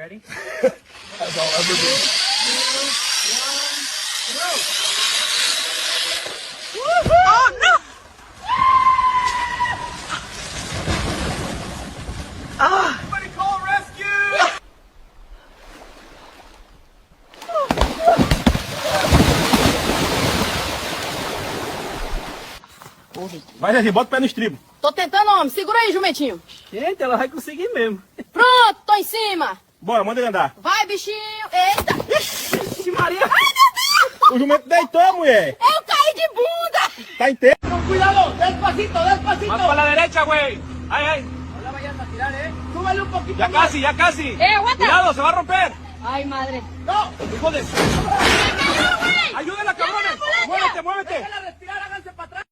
Ready? That's all ever been. Oh, no! Somebody call rescue! Vai, Zezinho, bota o pé no estribo. Tô tentando, homem. Segura aí, jumentinho. Gente, ela vai conseguir mesmo. Pronto, tô em cima. Bora, manda ele andar. Vai, bichinho. Eita. Ixi, Maria! Ai, meu Deus. O jumento deitou, mulher. Eu caí de bunda. Tá inteiro. Cuidado, despacito, despacito. Más para la derecha, güey. Ay, ay. No la vayas a tirar, Súbele un poquito Ya más. casi, ya casi. Aguanta. Cuidado, se va a romper. Ay, madre. No, Hijo de... Me cayó, güey. Ayúdala, cabrones. ambulancia. Muévete, muévete. déjala respirar, háganse para atrás.